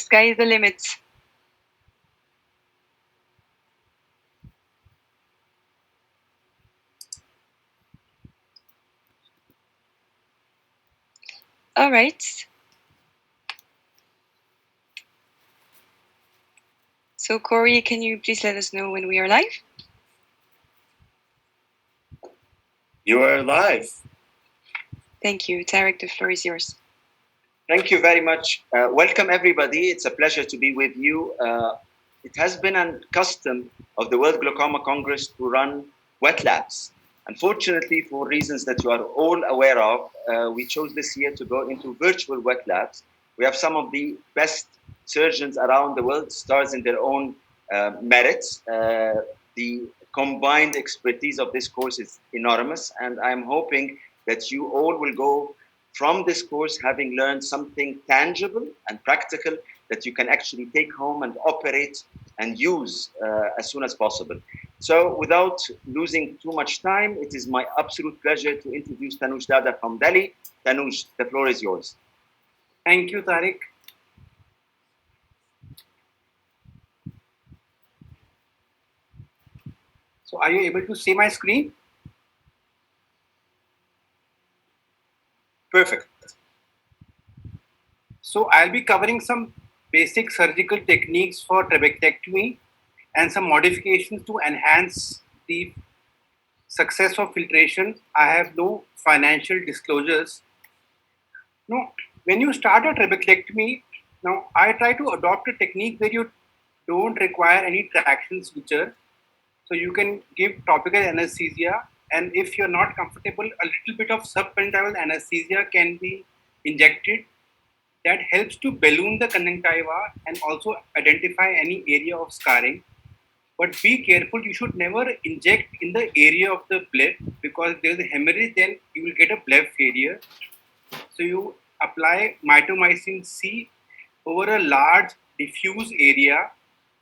sky is the limit. All right. So, Corey, can you please let us know when we are live? You are live. Thank you. Tarek, the floor is yours. Thank you very much. Welcome, everybody. It's a pleasure to be with you. It has been a custom of the World Glaucoma Congress to run wet labs. Unfortunately, for reasons that you are all aware of, we chose this year to go into virtual wet labs. We have some of the best surgeons around the world, stars in their own merits. The combined expertise of this course is enormous, and I'm hoping that you all will go from this course having learned something tangible and practical that you can actually take home and operate and use as soon as possible. So without losing too much time, it is my absolute pleasure to introduce Tanuj Dada from Delhi. Tanuj, the floor is yours. Thank you, Tariq. So are you able to see my screen? Perfect. So I'll be covering some basic surgical techniques for trabectectomy and some modifications to enhance the success of filtration. I have no financial disclosures. Now, when you start a trabectectomy, now I try to adopt a technique where you don't require any traction suture. So you can give topical anesthesia, and if you're not comfortable, a little bit of subconjunctival anesthesia can be injected. That helps to balloon the conjunctiva and also identify any area of scarring. But be careful, you should never inject in the area of the bleb, because if there's a hemorrhage, then you will get a bleb failure. So you apply mitomycin C over a large diffuse area,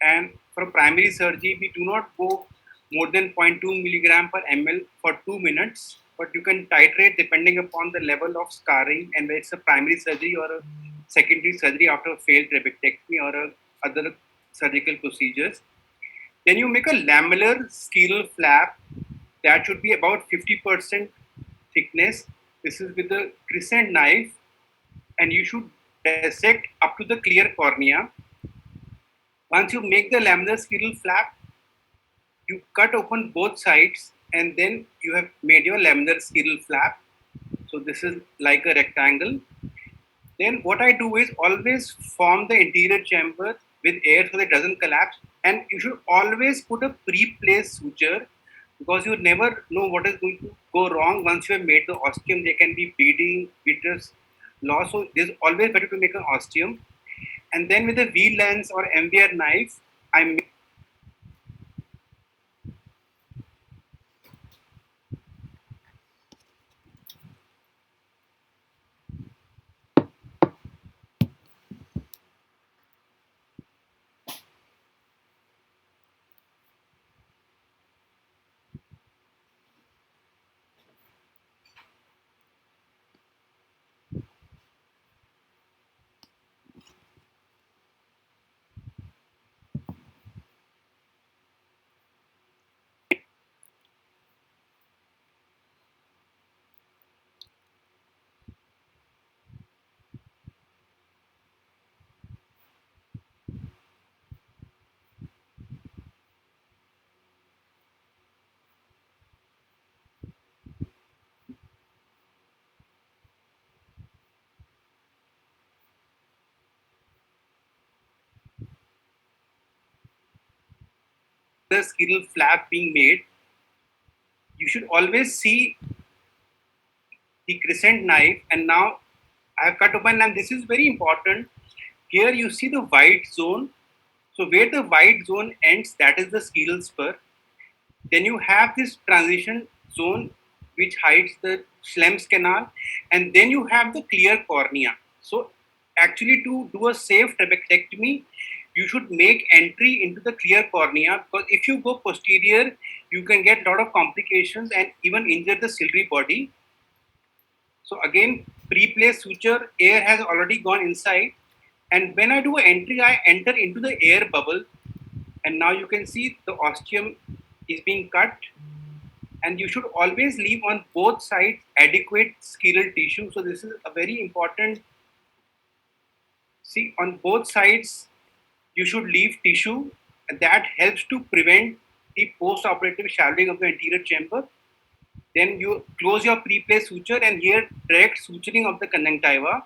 and for primary surgery, we do not go more than 0.2 milligram per ml for 2 minutes, but you can titrate depending upon the level of scarring and whether it's a primary surgery or a secondary surgery after a failed trabectectomy or other surgical procedures. Then you make a lamellar scleral flap that should be about 50% thickness. This is with a crescent knife, and you should dissect up to the clear cornea. Once you make the lamellar scleral flap, you cut open both sides, and then you have made your lamellar scleral flap. So this is like a rectangle. Then what I do is always form the interior chamber with air so that it doesn't collapse. And you should always put a pre-placed suture, because you never know what is going to go wrong once you have made the ostium. There can be bleeding, vitreous loss. So it's always better to make an ostium. And then with a V lens or MVR knife, I make the scleral flap being made. You should always see the crescent knife, and now I have cut open, and this is very important. Here you see the white zone. So where the white zone ends, that is the scleral spur. Then you have this transition zone which hides the Schlem's canal, and then you have the clear cornea. So actually, to do a safe trabectectomy, you should make entry into the clear cornea, because if you go posterior, you can get a lot of complications and even injure the ciliary body. So again, pre-placed suture, air has already gone inside. And when I do an entry, I enter into the air bubble, and now you can see the ostium is being cut. And you should always leave on both sides adequate scleral tissue. So this is a very important. See, on both sides, you should leave tissue, and that helps to prevent the post-operative shallowing of the anterior chamber. Then you close your pre-placed suture, and here direct suturing of the conjunctiva.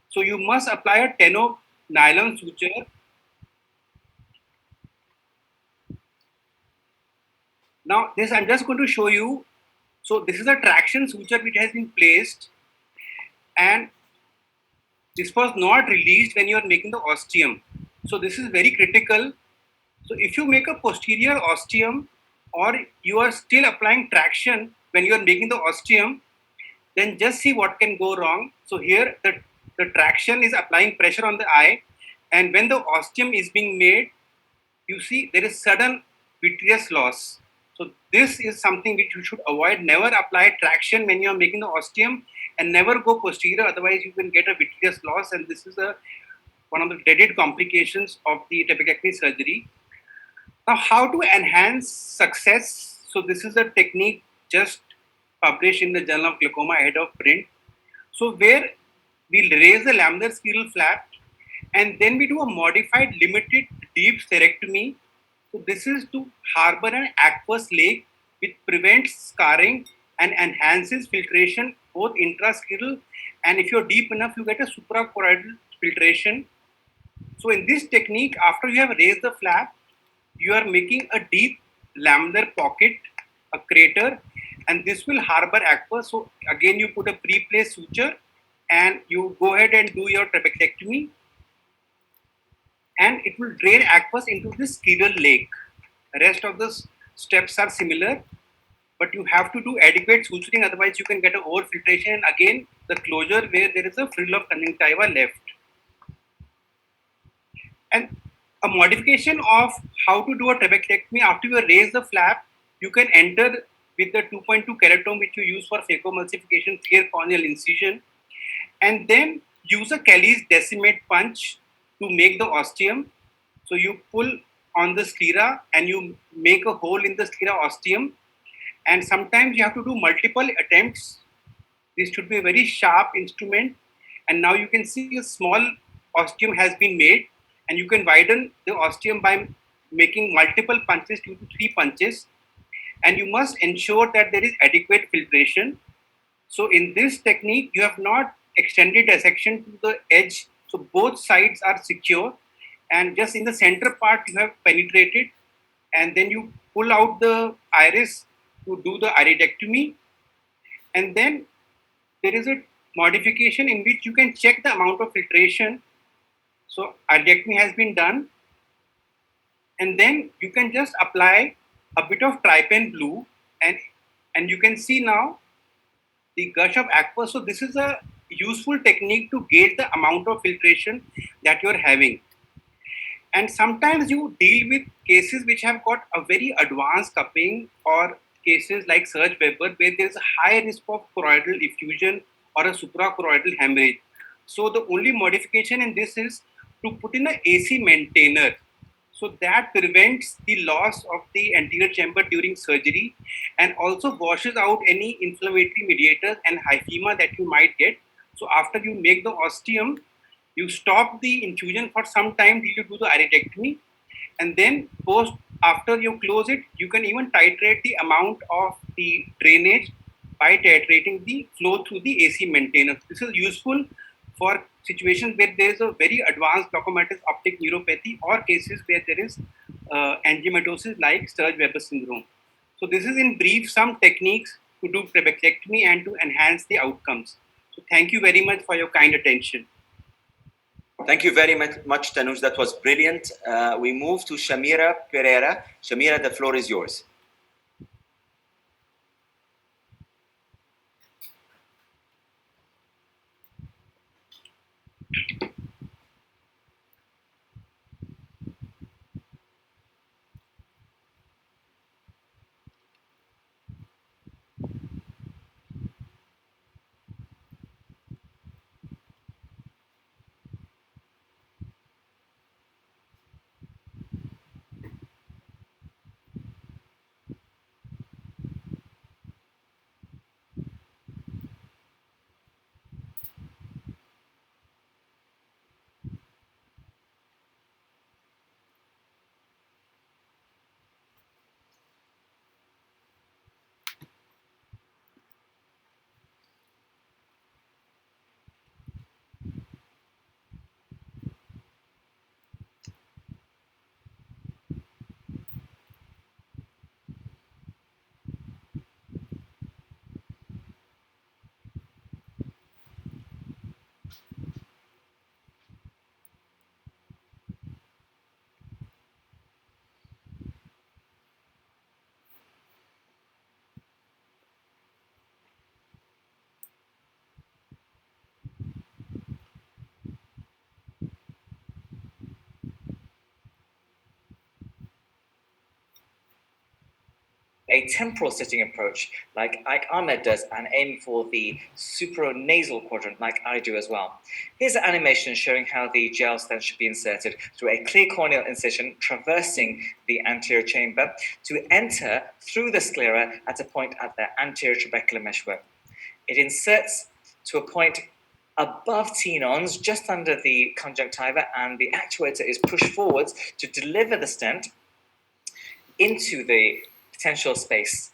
So you must apply a 10 nylon suture. Now this I'm just going to show you. So this is a traction suture which has been placed, and this was not released when you are making the ostium. So this is very critical. So if you make a posterior ostium or you are still applying traction when you are making the ostium, then just see what can go wrong. So here the traction is applying pressure on the eye, and when the ostium is being made, you see there is sudden vitreous loss. So this is something which you should avoid. Never apply traction when you are making the ostium, and never go posterior. Otherwise, you can get a vitreous loss, and this is one of the dreaded complications of the trabeculectomy surgery. Now, how to enhance success? So this is a technique just published in the Journal of Glaucoma ahead of print. So where we'll raise the laminar scleral flap, and then we do a modified limited deep sterectomy. So this is to harbor an aqueous lake which prevents scarring and enhances filtration both intrascleral, and if you're deep enough, you get a suprachoroidal filtration. So in this technique, after you have raised the flap, you are making a deep laminar pocket, a crater, and this will harbor aqueous. So again, you put a pre-placed suture, and you go ahead and do your trabeculectomy, and it will drain aqueous into this scleral lake. The rest of the steps are similar, but you have to do adequate suturing, otherwise you can get an overfiltration, and again the closure where there is a frill of conjunctiva left. And a modification of how to do a trabeculectomy: after you raise the flap, you can enter with the 2.2 keratome which you use for phacoemulsification, clear corneal incision, and then use a Kelly's decimate punch to make the ostium. So you pull on the sclera and you make a hole in the sclera ostium, and sometimes you have to do multiple attempts. This should be a very sharp instrument, and now you can see a small ostium has been made, and you can widen the ostium by making multiple punches, 2 to 3 punches, and you must ensure that there is adequate filtration. So in this technique, you have not extended dissection to the edge, so both sides are secure, and just in the center part you have penetrated, and then you pull out the iris to do the iridectomy, and then there is a modification in which you can check the amount of filtration. So iridectomy has been done, and then you can just apply a bit of trypan blue, and you can see now the gush of aqueous. So this is a useful technique to gauge the amount of filtration that you're having. And sometimes you deal with cases which have got a very advanced cupping, or cases like Serge Weber where there's a high risk of choroidal effusion or a suprachoroidal hemorrhage. So the only modification in this is to put in a AC maintainer. So that prevents the loss of the anterior chamber during surgery, and also washes out any inflammatory mediators and hyphema that you might get. So after you make the ostium, you stop the infusion for some time till you do the iridectomy, and then post after you close it, you can even titrate the amount of the drainage by titrating the flow through the AC maintainer. This is useful for situations where there is a very advanced glaucomatous optic neuropathy, or cases where there is angiomatosis like Sturge-Weber syndrome. So this is in brief some techniques to do trabeculectomy and to enhance the outcomes. So thank you very much for your kind attention. Thank you very much, Tanuj. That was brilliant. We move to Shamira Pereira. Shamira, the floor is yours. a temporal sitting approach, like Ike Ahmed does, and aiming for the supranasal quadrant, like I do as well. Here's an animation showing how the gel stent should be inserted through a clear corneal incision, traversing the anterior chamber to enter through the sclera at a point at the anterior trabecular meshwork. It inserts to a point above tenons, just under the conjunctiva, and the actuator is pushed forwards to deliver the stent into the potential space.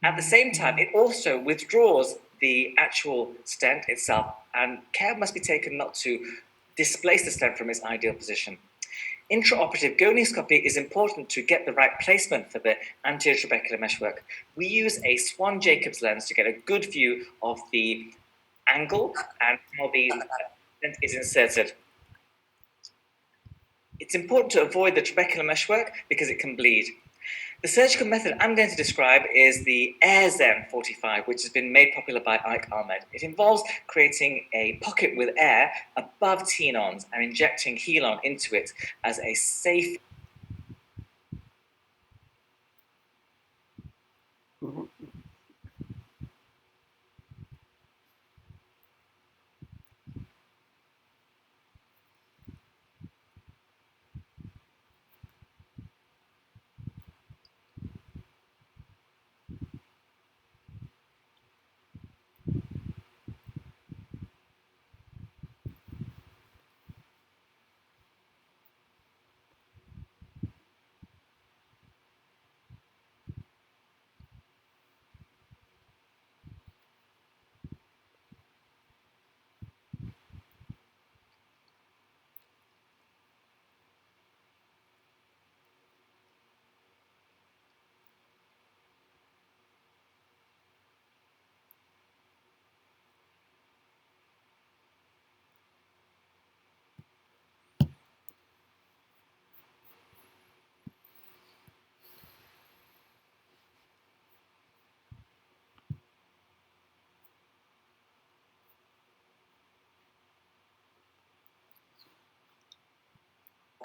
At the same time, it also withdraws the actual stent itself, and care must be taken not to displace the stent from its ideal position. Intraoperative gonioscopy is important to get the right placement for the anterior trabecular meshwork. We use a Swan-Jacobs lens to get a good view of the angle and how the stent is inserted. It's important to avoid the trabecular meshwork because it can bleed. The surgical method I'm going to describe is the AirZen 45, which has been made popular by Ike Ahmed. It involves creating a pocket with air above tenons and injecting Helon into it as a safe.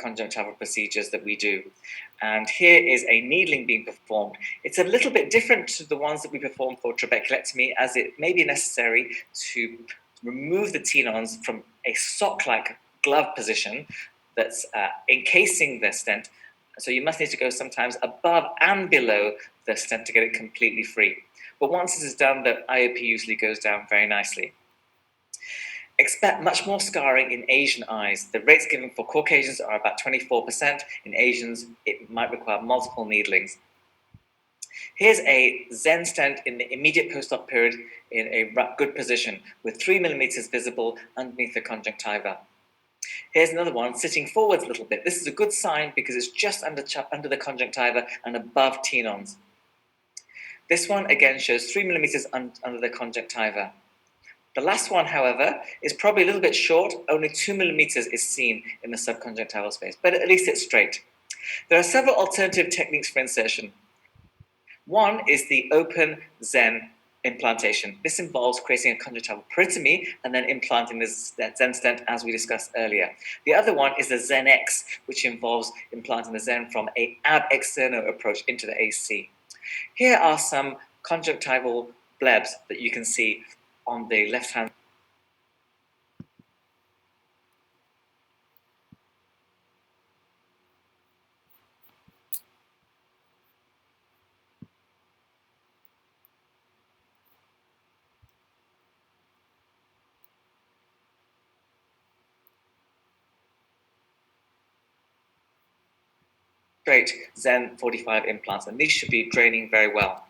Conjunctival procedures that we do. And here is a needling being performed. It's a little bit different to the ones that we perform for trabeculectomy, as it may be necessary to remove the tenons from a sock-like glove position that's encasing the stent. So you must need to go sometimes above and below the stent to get it completely free. But once this is done, the IOP usually goes down very nicely. Expect much more scarring in Asian eyes. The rates given for Caucasians are about 24%. In Asians, it might require multiple needlings. Here's a Zen stent in the immediate post-op period in a good position, with 3 millimeters visible underneath the conjunctiva. Here's another one sitting forwards a little bit. This is a good sign because it's just under the conjunctiva and above tenons. This one again shows 3 millimeters under the conjunctiva. The last one, however, is probably a little bit short. Only 2 millimeters is seen in the subconjunctival space, but at least it's straight. There are several alternative techniques for insertion. One is the open Zen implantation. This involves creating a conjunctival peritomy and then implanting the Zen stent, as we discussed earlier. The other one is the Zen X, which involves implanting the Zen from an ab externo approach into the AC. Here are some conjunctival blebs that you can see on the left hand. Straight Zen 45 implants, and these should be draining very well.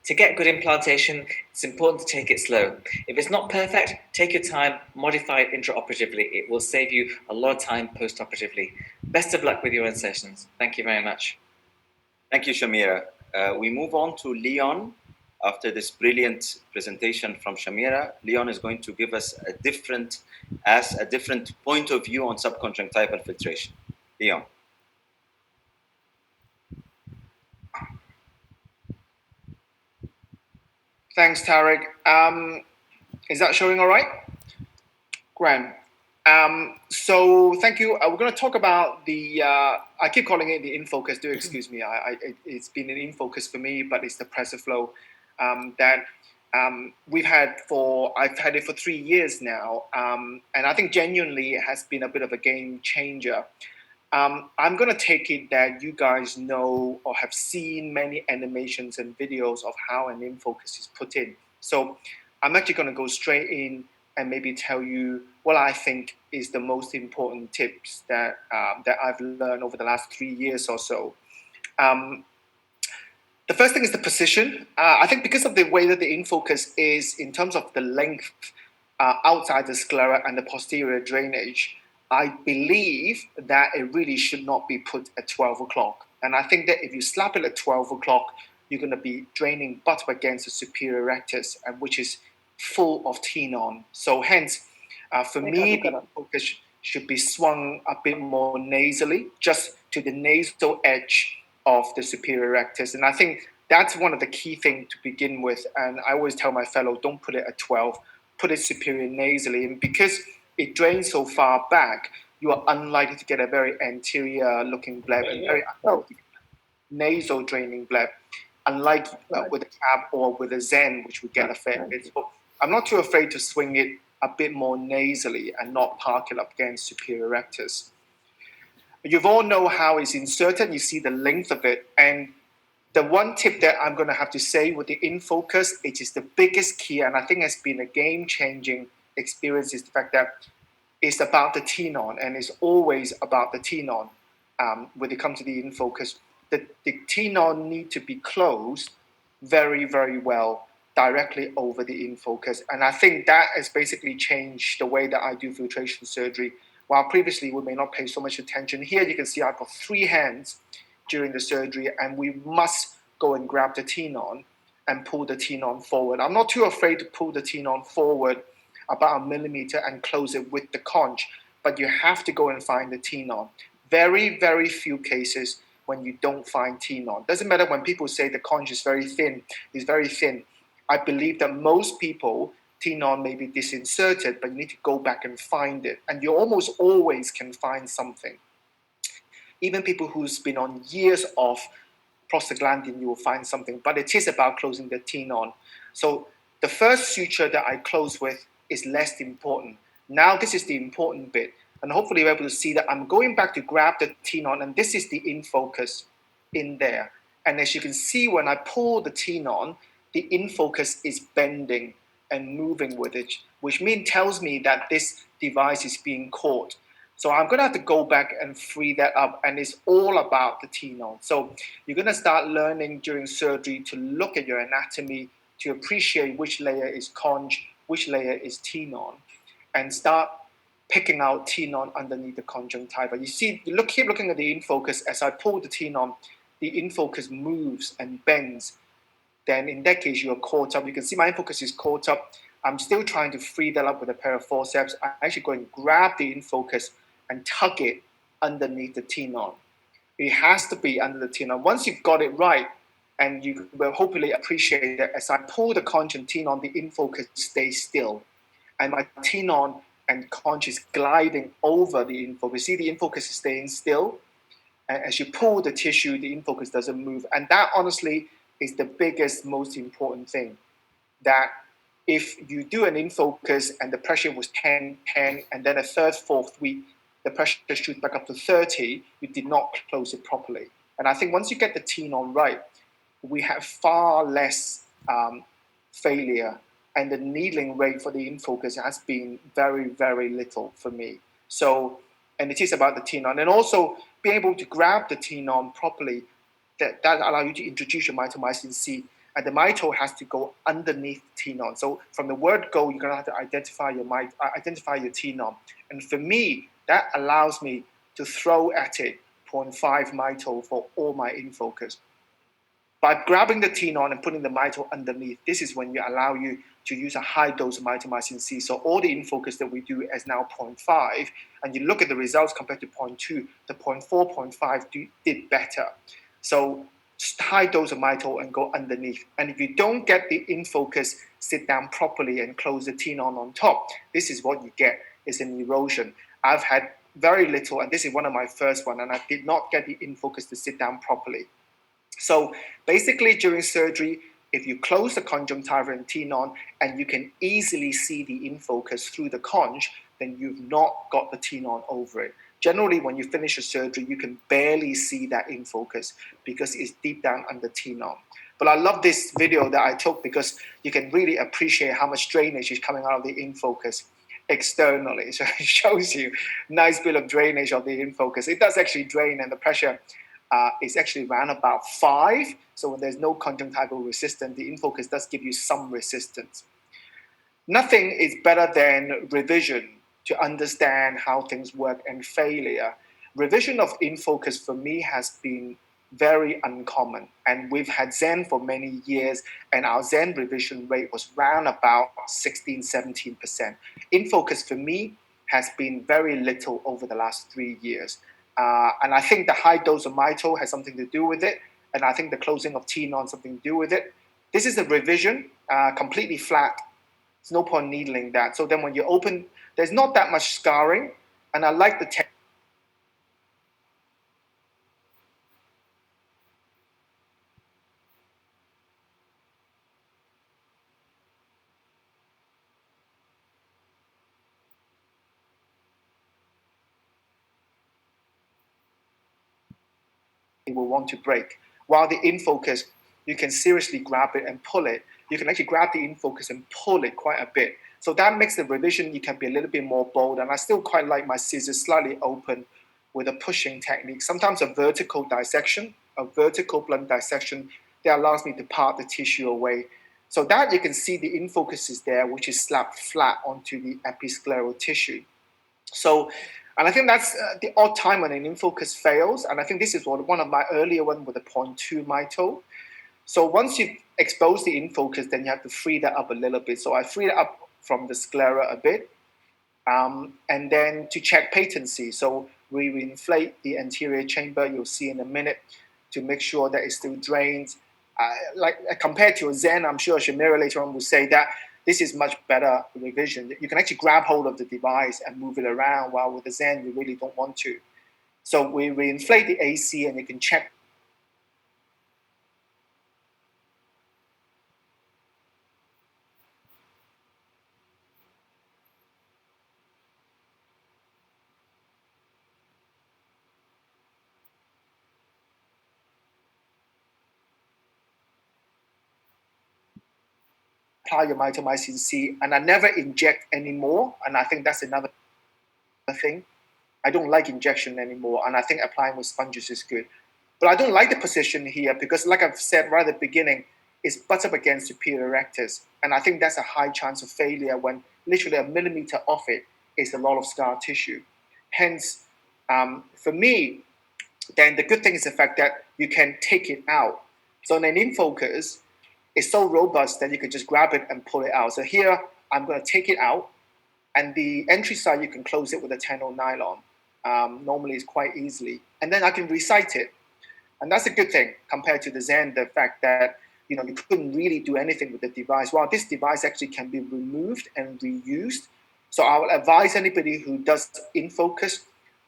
To get good implantation, it's important to take it slow. If it's not perfect, take your time, modify it intraoperatively. It will save you a lot of time post-operatively. Best of luck with your insertions. Thank you very much. Thank you, Shamira. We move on to Leon. After this brilliant presentation from Shamira, Leon is going to give us a different point of view on subconjunctival filtration. Leon. Thanks, Tarek. Is that showing all right? Grand. So thank you. We're going to talk about the. I keep calling it the InFocus. Do excuse me. It's been an InFocus for me, but it's the pressure flow that we've had for. I've had it for 3 years now, and I think genuinely it has been a bit of a game changer. I'm going to take it that you guys know or have seen many animations and videos of how an InFocus is put in. So I'm actually going to go straight in and maybe tell you what I think is the most important tips that that I've learned over the last 3 years or so. Um, the first thing is the position. I think because of the way that the InFocus is in terms of the length outside the sclera and the posterior drainage, I believe that it really should not be put at 12 o'clock. And I think that if you slap it at 12 o'clock, you're going to be draining butt up against the superior rectus, and which is full of tenon. So hence, for me, the focus should be swung a bit more nasally, just to the nasal edge of the superior rectus. And I think that's one of the key things to begin with. And I always tell my fellow, don't put it at 12, put it superior nasally. And because it drains so far back, you are unlikely to get a very anterior looking bleb and very unlikely to get nasal draining bleb, unlike with a cab or with a Zen, which would get a fair bit. So I'm not too afraid to swing it a bit more nasally and not park it up against superior rectus. You all know how it's inserted. You see the length of it. And the one tip that I'm going to have to say with the InFocus, it is the biggest key, and I think has been a game-changing experience, is the fact that it's about the tenon, and it's always about the tenon when it comes to the InFocus. The tenon need to be closed very, very well directly over the InFocus. And I think that has basically changed the way that I do filtration surgery. While previously we may not pay so much attention, here you can see I've got 3 hands during the surgery, and we must go and grab the tenon and pull the tenon forward. I'm not too afraid to pull the tenon forward about a millimeter and close it with the conch, but you have to go and find the tenon. Very, very few cases when you don't find tenon. Doesn't matter when people say the conch is very thin, it's very thin. I believe that most people, tenon may be disinserted, but you need to go back and find it. And you almost always can find something. Even people who's been on years of prostaglandin, you will find something, but it is about closing the tenon. So the first suture that I close with is less important. Now this is the important bit, and hopefully you're able to see that I'm going back to grab the tenon, and this is the InFocus in there. And as you can see, when I pull the tenon, the InFocus is bending and moving with it, which tells me that this device is being caught. So I'm going to have to go back and free that up, and it's all about the tenon. So you're going to start learning during surgery to look at your anatomy, to appreciate which layer is conch, which layer is tenon, and start picking out tenon underneath the conjunctiva. You see, keep looking at the InFocus. As I pull the tenon, the InFocus moves and bends. Then in that case, you are caught up. You can see my InFocus is caught up. I'm still trying to free that up with a pair of forceps. I actually go and grab the InFocus and tug it underneath the tenon. It has to be under the tenon. Once you've got it right, and you will hopefully appreciate that as I pull the conch and tenon, the InFocus stays still. And my tenon and conch is gliding over the InFocus. See, the InFocus is staying still. And as you pull the tissue, the InFocus doesn't move. And that honestly is the biggest, most important thing. That if you do an InFocus and the pressure was 10, 10, and then a third, fourth week, the pressure shoots back up to 30, you did not close it properly. And I think once you get the tenon right, we have far less failure, and the needling rate for the InFocus has been very, very little for me. So, and it is about the tenon, and also being able to grab the tenon properly, that allows you to introduce your mitomycin C, and the mito has to go underneath tenon. So from the word go, you're gonna have to identify your tenon, and for me, that allows me to throw at it 0.5 mito for all my InFocus. By grabbing the tenon and putting the mito underneath, this is when you allow you to use a high dose of mitomycin C. So all the InFocus that we do is now 0.5, and you look at the results compared to 0.2, the 0.4, 0.5 did better. So high dose of mito and go underneath. And if you don't get the InFocus sit down properly and close the tenon on top, this is what you get. is an erosion. I've had very little, and this is one of my first one, and I did not get the infocus to sit down properly. So basically, during surgery, if you close the conjunctiva and tenon and you can easily see the infocus through the conj, then you've not got the tenon over it. Generally, when you finish a surgery, you can barely see that infocus because it's deep down under tenon. But I love this video that I took because you can really appreciate how much drainage is coming out of the infocus externally. So it shows you nice bit of drainage of the infocus. It does actually drain, and the pressure is actually around about 5. So when there's no conjunctival resistance, the infocus does give you some resistance. Nothing is better than revision to understand how things work, and failure. Revision of infocus for me has been very uncommon, and we've had Zen for many years, and our Zen revision rate was round about 16-17%. Infocus for me has been very little over the last 3 years. And I think the high dose of mito has something to do with it. And I think the closing of tenon something to do with it. This is a revision, completely flat. There's no point needling that. So then when you open, there's not that much scarring. And I like the will want to break. While the infocus, you can seriously grab it and pull it. You can actually grab the infocus and pull it quite a bit. So that makes the revision, you can be a little bit more bold. And I still quite like my scissors slightly open with a pushing technique. Sometimes a vertical dissection, a vertical blunt dissection, that allows me to part the tissue away. So that you can see the infocus is there, which is slapped flat onto the episcleral tissue. So, and I think that's the odd time when an infocus fails. And I think this is one of my earlier one with a 0.2 mito. So once you've exposed the infocus, then you have to free that up a little bit. So I free it up from the sclera a bit. And then to check patency. So we inflate the anterior chamber, you'll see in a minute, to make sure that it still drains. Like compared to a Zen, I'm sure Shamira later on will say that this is much better revision. You can actually grab hold of the device and move it around, while with the Zen, you really don't want to. So we inflate the AC, and you can check apply your mitomycin C, and I never inject anymore. And I think that's another thing. I don't like injection anymore, and I think applying with sponges is good. But I don't like the position here because, like I've said right at the beginning, it's butt up against superior rectus, and I think that's a high chance of failure when literally a millimeter off it is a lot of scar tissue. Hence, for me, then the good thing is the fact that you can take it out. So in an infocus, it's so robust that you can just grab it and pull it out. So here, I'm going to take it out, and the entry side, you can close it with a 10 nylon. Normally, it's quite easily. And then I can recite it. And that's a good thing compared to the Zen, the fact that you couldn't really do anything with the device. Well, this device actually can be removed and reused. So I will advise anybody who does infocus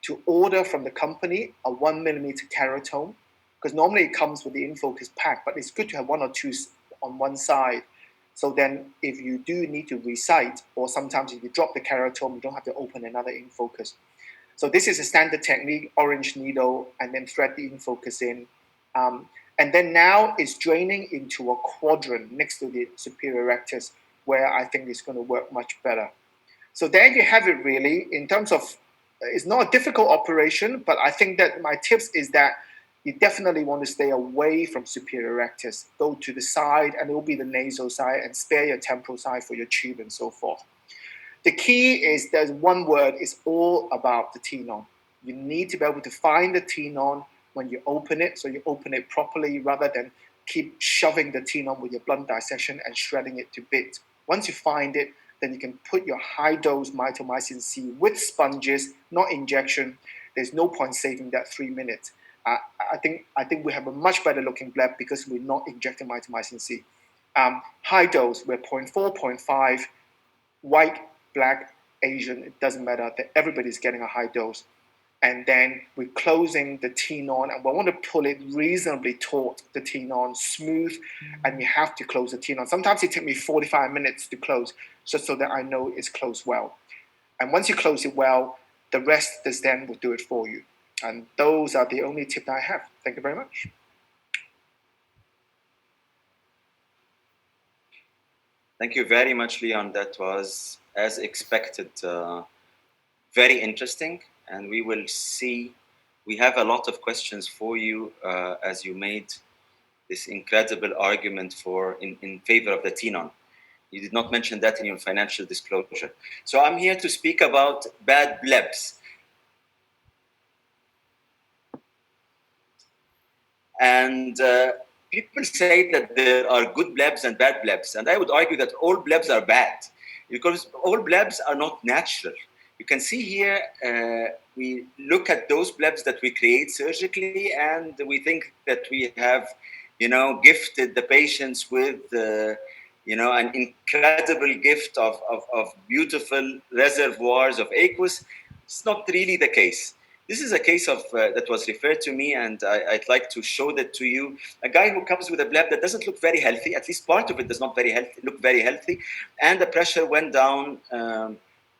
to order from the company a 1 millimeter keratome, because normally it comes with the infocus pack, but it's good to have one or two on one side. So then if you do need to recite, or sometimes if you drop the keratome, you don't have to open another infocus. So this is a standard technique, orange needle, and then thread the infocus in. And then now it's draining into a quadrant next to the superior rectus, where I think it's going to work much better. So there you have it really. In terms of, it's not a difficult operation, but I think that my tips is that you definitely want to stay away from superior rectus. Go to the side, and it will be the nasal side, and spare your temporal side for your tube and so forth. The key is there's one word, it's all about the tenon. You need to be able to find the tenon when you open it, so you open it properly rather than keep shoving the tenon with your blunt dissection and shredding it to bits. Once you find it, then you can put your high dose mitomycin C with sponges, not injection. There's no point saving that 3 minutes. I think we have a much better looking bleb because we're not injecting mitomycin C. High dose, we're 0.4, 0.5, white, black, Asian, it doesn't matter, that everybody's getting a high dose. And then we're closing the tenon, and we want to pull it reasonably taut, the tenon, smooth, and you have to close the tenon. Sometimes it takes me 45 minutes to close, just so that I know it's closed well. And once you close it well, the rest, the stand will do it for you. And those are the only tips I have. Thank you very much. Thank you very much, Leon. That was, as expected, very interesting. And we will see, we have a lot of questions for you as you made this incredible argument in favor of the Tenon. You did not mention that in your financial disclosure. So I'm here to speak about bad blebs. And people say that there are good blebs and bad blebs. And I would argue that all blebs are bad because all blebs are not natural. You can see here, we look at those blebs that we create surgically, and we think that we have, gifted the patients with, an incredible gift of beautiful reservoirs of aqueous. It's not really the case. This is a case of that was referred to me, and I'd like to show that to you. A guy who comes with a bleb that doesn't look very healthy, at least part of it does not look very healthy, and the pressure went down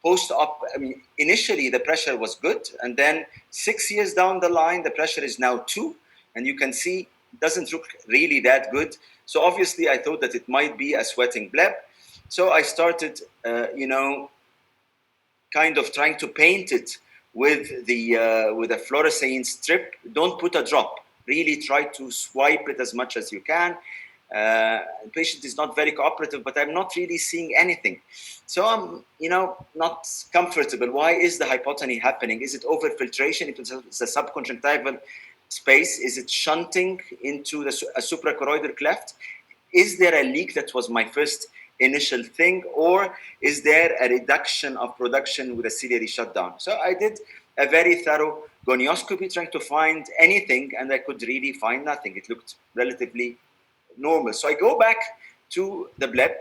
post-op. I mean, initially the pressure was good, and then 6 years down the line, the pressure is now 2, and you can see it doesn't look really that good. So obviously, I thought that it might be a sweating bleb. So I started, kind of trying to paint it with a fluorescein strip. Don't put a drop. Really try to swipe it as much as you can. The patient is not very cooperative, but I'm not really seeing anything. So I'm, not comfortable. Why is the hypotony happening? Is it overfiltration into the subconjunctival space? Is it shunting into a suprachoroidal cleft? Is there a leak? That was my first initial thing, or is there a reduction of production with a ciliary shutdown? So I did a very thorough gonioscopy trying to find anything, and I could really find nothing. It looked relatively normal. So I go back to the bleb,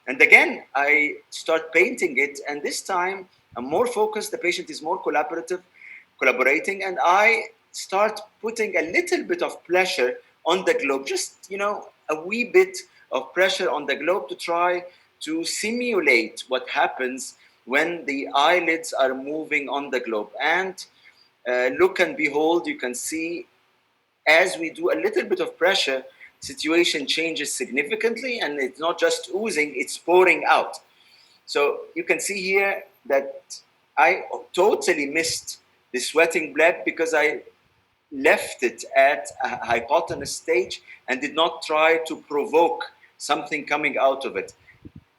and again I start painting it, and this time I'm more focused. The patient is more collaborating, and I start putting a little bit of pressure on the globe, just a wee bit of pressure on the globe to try to simulate what happens when the eyelids are moving on the globe. And look and behold, you can see as we do a little bit of pressure, situation changes significantly, and it's not just oozing, it's pouring out. So you can see here that I totally missed the sweating bleb because I left it at a hypotenuse stage and did not try to provoke something coming out of it.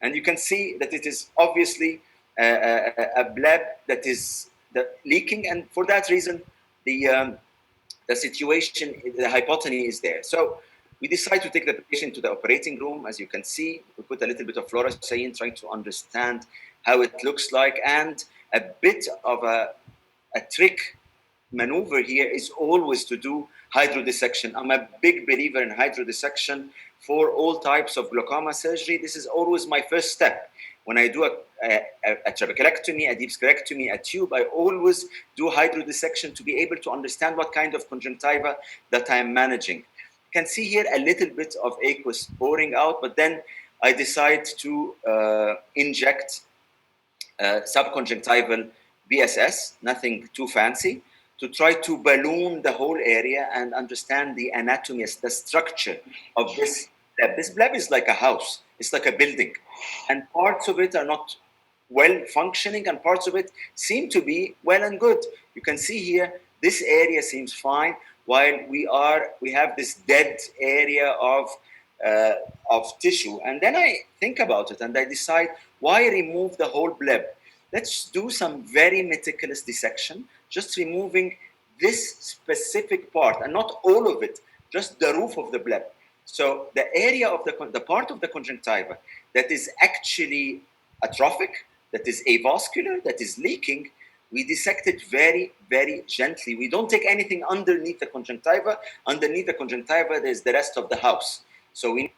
And you can see that it is obviously a bleb that is leaking, and for that reason, the situation, the hypotony is there. So we decide to take the patient to the operating room. As you can see, we put a little bit of fluorescein, trying to understand how it looks like, and a bit of a trick maneuver here is always to do hydrodissection. I'm a big believer in hydrodissection for all types of glaucoma surgery. This is always my first step. When I do a trabeculectomy, a deep sclerectomy, a tube, I always do hydrodissection to be able to understand what kind of conjunctiva that I'm managing. You can see here a little bit of aqueous pouring out, but then I decide to inject subconjunctival BSS, nothing too fancy, to try to balloon the whole area and understand the anatomy, the structure of this bleb. This bleb is like a house. It's like a building. And parts of it are not well functioning, and parts of it seem to be well and good. You can see here, this area seems fine, while we have this dead area of tissue. And then I think about it and I decide, why remove the whole bleb? Let's do some very meticulous dissection, just removing this specific part, and not all of it, just the roof of the bleb. So the area of the part of the conjunctiva that is actually atrophic, that is avascular, that is leaking, we dissect it very, very gently. We don't take anything underneath the conjunctiva. Underneath the conjunctiva, there's the rest of the house. So we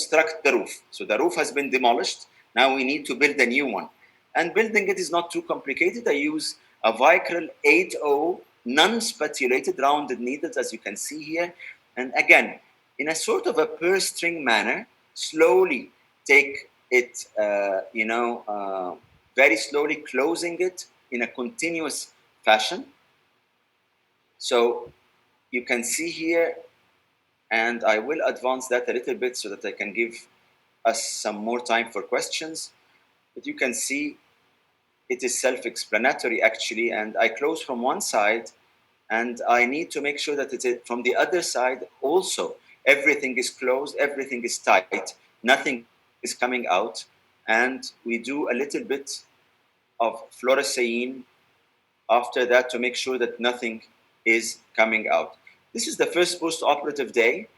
reconstruct the roof. So the roof has been demolished. Now we need to build a new one. And building it is not too complicated. I use a Vicryl 8.0 non-spatulated rounded needles, as you can see here. And again, in a sort of a purse string manner, slowly take it, very slowly closing it in a continuous fashion. So you can see here, and I will advance that a little bit so that I can give us some more time for questions. But you can see it is self-explanatory actually, and I close from one side, and I need to make sure that it's from the other side also. Everything is closed, everything is tight, nothing is coming out, and we do a little bit of fluorescein after that to make sure that nothing is coming out. This is the first post-operative day.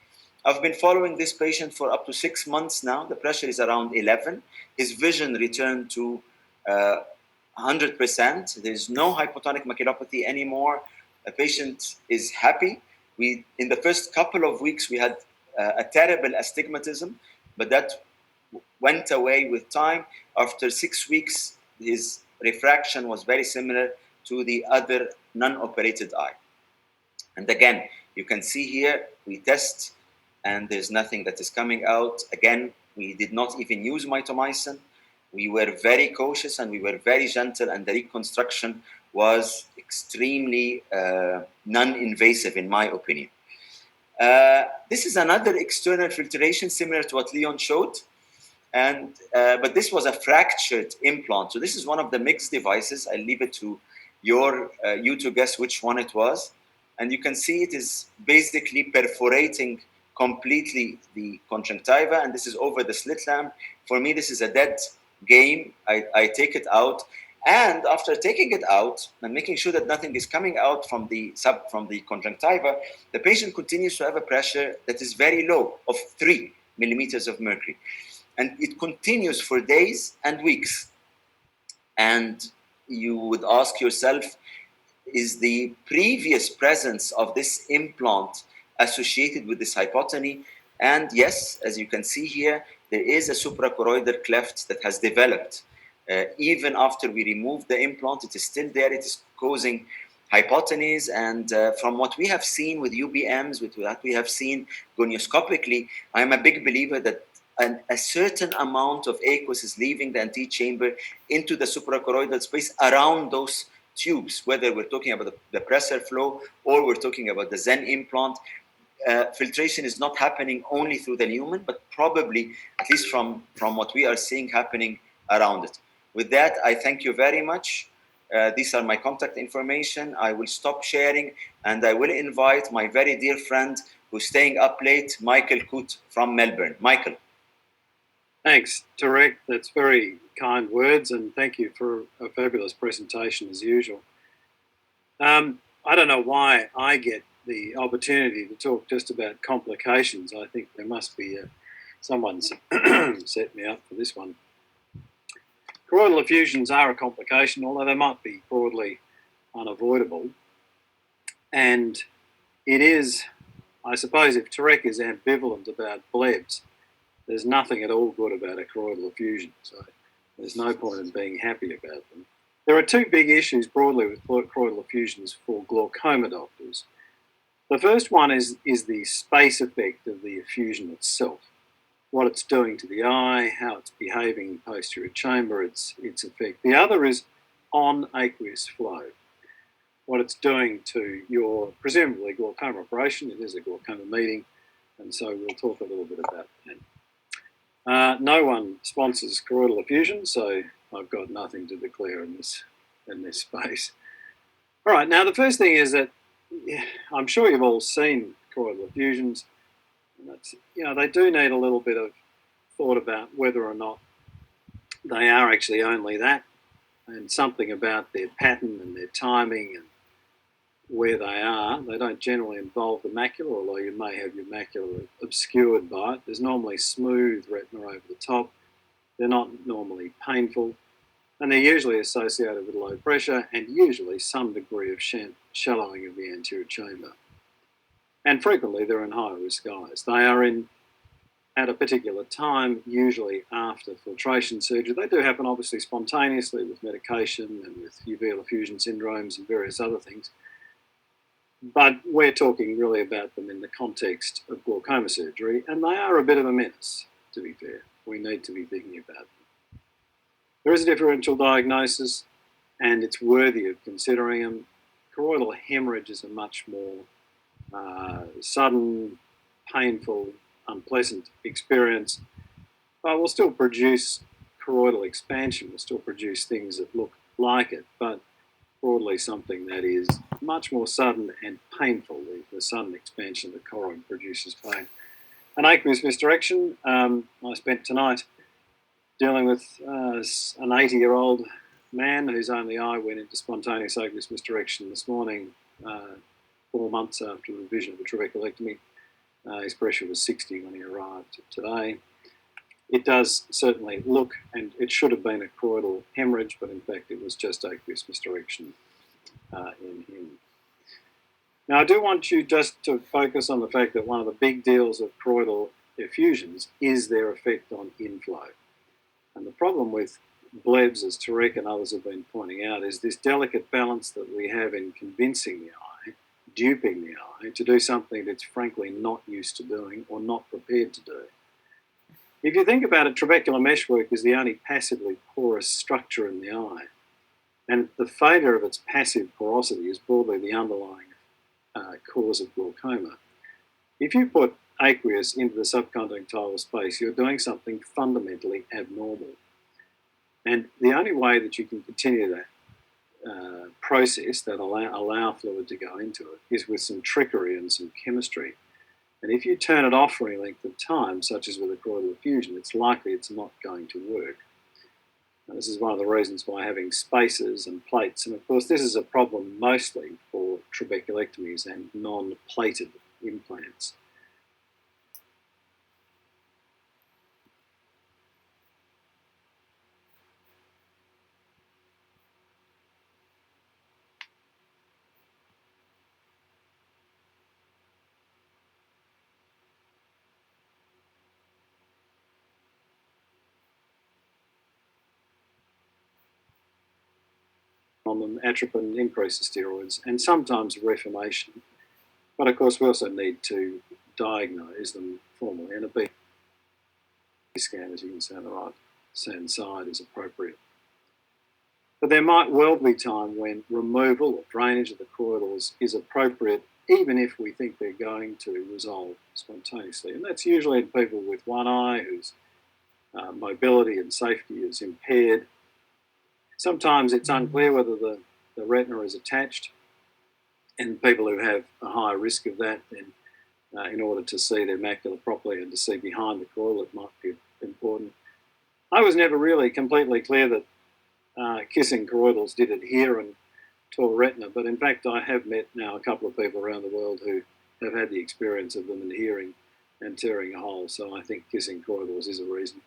I've been following this patient for up to 6 months now. The pressure is around 11. His vision returned to 100%. There's no hypotonic maculopathy anymore. The patient is happy. In the first couple of weeks, we had a terrible astigmatism, but that went away with time. After 6 weeks, his refraction was very similar to the other non-operated eye. And again, you can see here, we test and there's nothing that is coming out. Again, we did not even use mitomycin. We were very cautious and we were very gentle, and the reconstruction was extremely non-invasive in my opinion. This is another external filtration similar to what Leon showed. But this was a fractured implant. So this is one of the mixed devices. I'll leave it to you to guess which one it was. And you can see it is basically perforating completely the conjunctiva, and this is over the slit lamp. For me, this is a dead game. I take it out, and after taking it out and making sure that nothing is coming out from the conjunctiva, the patient continues to have a pressure that is very low of 3 millimeters of mercury. And it continues for days and weeks. And you would ask yourself, is the previous presence of this implant associated with this hypotony? And yes, as you can see here, there is a suprachoroidal cleft that has developed. Even after we remove the implant, it is still there. It is causing hypotonies. And from what we have seen with UBMs, with what we have seen gonioscopically, I am a big believer that a certain amount of aqueous is leaving the antechamber into the suprachoroidal space around those tubes, whether we're talking about the pressor flow or we're talking about the Zen implant. Filtration is not happening only through the lumen, but probably, at least from what we are seeing, happening around it. With that, I thank you very much. These are my contact information. I will stop sharing, and I will invite my very dear friend who's staying up late, Michael Coote from Melbourne. Michael. Thanks, Tarek. That's very kind words, and thank you for a fabulous presentation as usual. I don't know why I get the opportunity to talk just about complications. I think there must be someone's set me up for this one. Choroidal effusions are a complication, although they might be broadly unavoidable. And it is, I suppose, if Tarek is ambivalent about blebs, there's nothing at all good about a choroidal effusion. So there's no point in being happy about them. There are two big issues broadly with choroidal effusions for glaucoma doctors. The first one is the space effect of the effusion itself, what it's doing to the eye, how it's behaving in the posterior chamber, its effect. The other is on aqueous flow, what it's doing to your presumably glaucoma operation. It is a glaucoma meeting, and so we'll talk a little bit about that. No one sponsors choroidal effusion, so I've got nothing to declare in this space. All right, now the first thing is that I'm sure you've all seen choroidal effusions. That's, they do need a little bit of thought about whether or not they are actually only that, and something about their pattern and their timing and where they are. They don't generally involve the macula, although you may have your macula obscured by it. There's normally smooth retina over the top. They're not normally painful, and they're usually associated with low pressure and usually some degree of shallowing of the anterior chamber. And frequently they're in high risk eyes. They are in at a particular time, usually after filtration surgery. They do happen obviously spontaneously with medication and with uveal effusion syndromes and various other things. But we're talking really about them in the context of glaucoma surgery, and they are a bit of a menace, to be fair. We need to be thinking about them. There is a differential diagnosis, and it's worthy of considering them. Choroidal hemorrhage is a much more sudden, painful, unpleasant experience, but will still produce choroidal expansion, will still produce things that look like it, but broadly something that is much more sudden and painful. The sudden expansion of the choroid produces pain. An aqueous misdirection, I spent tonight dealing with an 80-year-old man whose only eye went into spontaneous aqueous misdirection this morning, 4 months after the revision of the trabeculectomy. His pressure was 60 when he arrived today. It does certainly look, and it should have been a choroidal hemorrhage, but in fact it was just aqueous misdirection in him. Now I do want you just to focus on the fact that one of the big deals of choroidal effusions is their effect on inflow. And the problem with blebs, as Tarek and others have been pointing out, is this delicate balance that we have in convincing the eye, duping the eye to do something that's frankly not used to doing or not prepared to do. If you think about it, trabecular meshwork is the only passively porous structure in the eye, and the failure of its passive porosity is broadly the underlying cause of glaucoma. If you put aqueous into the subconjunctival space, you're doing something fundamentally abnormal. And the only way that you can continue that process, that allow fluid to go into it, is with some trickery and some chemistry. And if you turn it off for any length of time, such as with a choroidal effusion, it's likely it's not going to work. And this is one of the reasons why having spacers and plates, and of course this is a problem mostly for trabeculectomies and non-plated implants. On them, atropine increases steroids, and sometimes reformation. But of course, we also need to diagnose them formally, and a B scan, as you can see on the right-hand side, is appropriate. But there might well be time when removal or drainage of the choroidals is appropriate, even if we think they're going to resolve spontaneously. And that's usually in people with one eye whose mobility and safety is impaired. Sometimes it's unclear whether the retina is attached, and people who have a higher risk of that, then in order to see their macula properly and to see behind the choroidal, it might be important. I was never really completely clear that kissing choroidals did adhere and tore retina, but in fact I have met now a couple of people around the world who have had the experience of them adhering and tearing a hole, so I think kissing choroidals is a reason.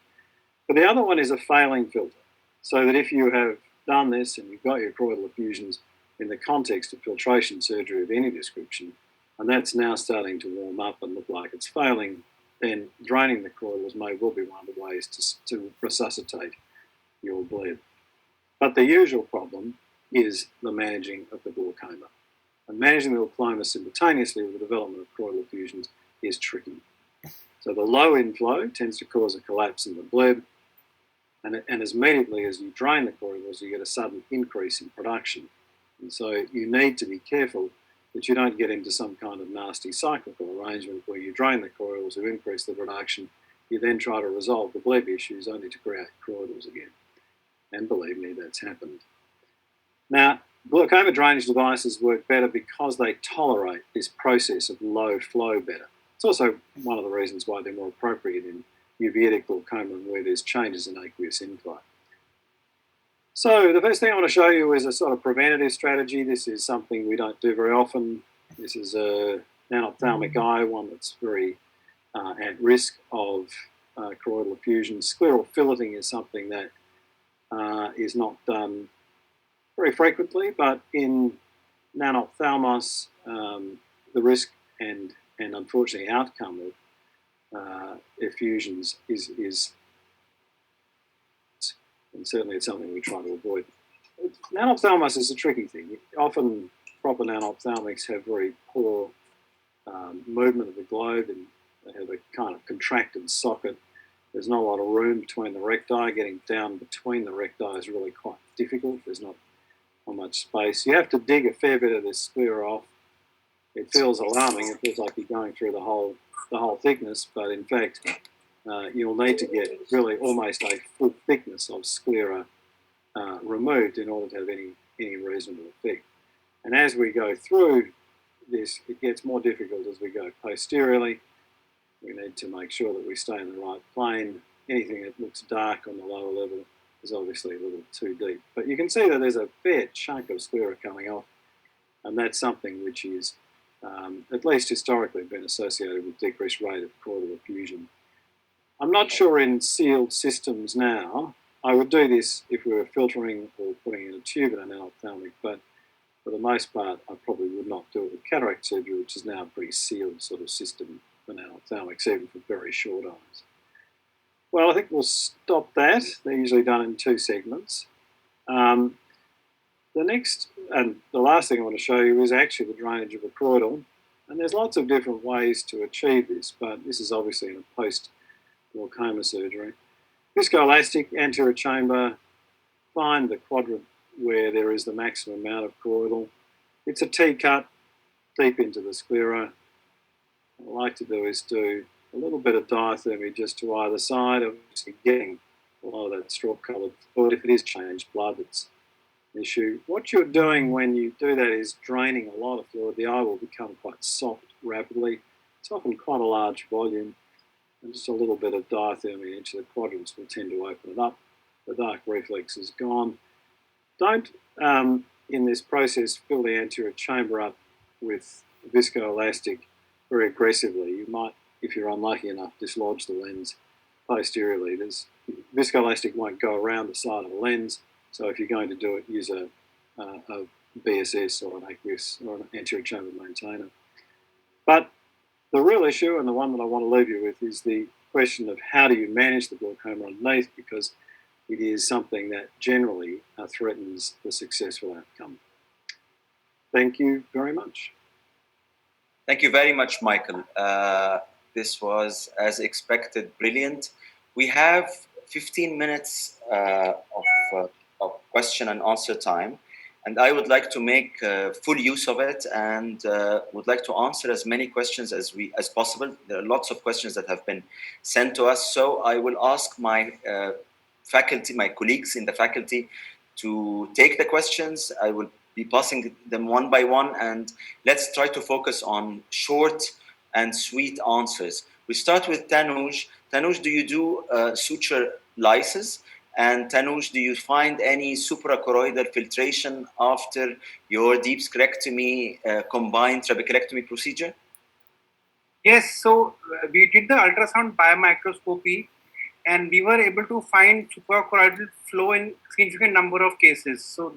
But the other one is a failing filter. So that if you have done this and you've got your choroidal effusions in the context of filtration surgery of any description, and that's now starting to warm up and look like it's failing, then draining the choroidals may well be one of the ways to resuscitate your bleb. But the usual problem is the managing of the glaucoma. And managing the glaucoma simultaneously with the development of choroidal effusions is tricky. So the low inflow tends to cause a collapse in the bleb, and as immediately as you drain the choroidals, you get a sudden increase in production. And so you need to be careful that you don't get into some kind of nasty cyclical arrangement where you drain the choroidals, you increase the production, you then try to resolve the bleb issues only to create choroidals again. And believe me, that's happened. Now, glaucoma drainage devices work better because they tolerate this process of low flow better. It's also one of the reasons why they're more appropriate in uveitic glaucoma and where there's changes in aqueous inflow. So the first thing I want to show you is a sort of preventative strategy. This is something we don't do very often. This is an ophthalmic eye, one that's very at risk of choroidal effusion. Scleral filleting is something that is not done very frequently, but in non-ophthalmos, the risk and unfortunately outcome of effusions is, and certainly it's something we try to avoid. Nanophthalmos is a tricky thing. Often proper nanophthalmics have very poor movement of the globe, and they have a kind of contracted socket. There's not a lot of room between the recti. Getting down between the recti is really quite difficult. There's not much space. You have to dig a fair bit of this sclera off. It feels alarming. It feels like you're going through the whole thickness, but in fact, you'll need to get really almost a full thickness of sclera removed in order to have any reasonable effect. And as we go through this, it gets more difficult as we go posteriorly. We need to make sure that we stay in the right plane. Anything that looks dark on the lower level is obviously a little too deep. But you can see that there's a fair chunk of sclera coming off, and that's something which is, at least historically, been associated with decreased rate of choroidal effusion. I'm not sure in sealed systems now. I would do this if we were filtering or putting in a tube in an ophthalmic, but for the most part, I probably would not do it with cataract surgery, which is now a pretty sealed sort of system for ophthalmics, even for very short eyes. Well, I think we'll stop that. They're usually done in 2 segments. The next and the last thing I want to show you is actually the drainage of a choroidal. And there's lots of different ways to achieve this, but this is obviously in a post-glaucoma surgery. Viscoelastic, anterior chamber, find the quadrant where there is the maximum amount of choroidal. It's a T-cut deep into the sclera. What I like to do is do a little bit of diathermy just to either side, obviously getting a lot of that straw-coloured fluid. If it is changed blood, it's an issue. What you're doing when you do that is draining a lot of fluid. The eye will become quite soft rapidly. It's often quite a large volume, and just a little bit of diathermy into the quadrants will tend to open it up. The dark reflex is gone. Don't, in this process, fill the anterior chamber up with viscoelastic very aggressively. You might, if you're unlucky enough, dislodge the lens posteriorly. Viscoelastic won't go around the side of the lens, so if you're going to do it, use a BSS or an aqueous or an anterior chamber maintainer. But the real issue, and the one that I want to leave you with, is the question of how do you manage the glaucoma underneath, because it is something that generally threatens the successful outcome. Thank you very much. Thank you very much, Michael. This was, as expected, brilliant. We have 15 minutes of question and answer time, and I would like to make full use of it, and would like to answer as many questions as possible. There are lots of questions that have been sent to us, so I will ask my faculty, my colleagues in the faculty, to take the questions. I will be passing them one by one, and let's try to focus on short and sweet answers. We start with Tanuj. Tanuj, do you do suture lysis? And Tanuj, do you find any suprachoroidal filtration after your deep sclerectomy combined trabeculectomy procedure? Yes, so we did the ultrasound biomicroscopy, and we were able to find suprachoroidal flow in significant number of cases. So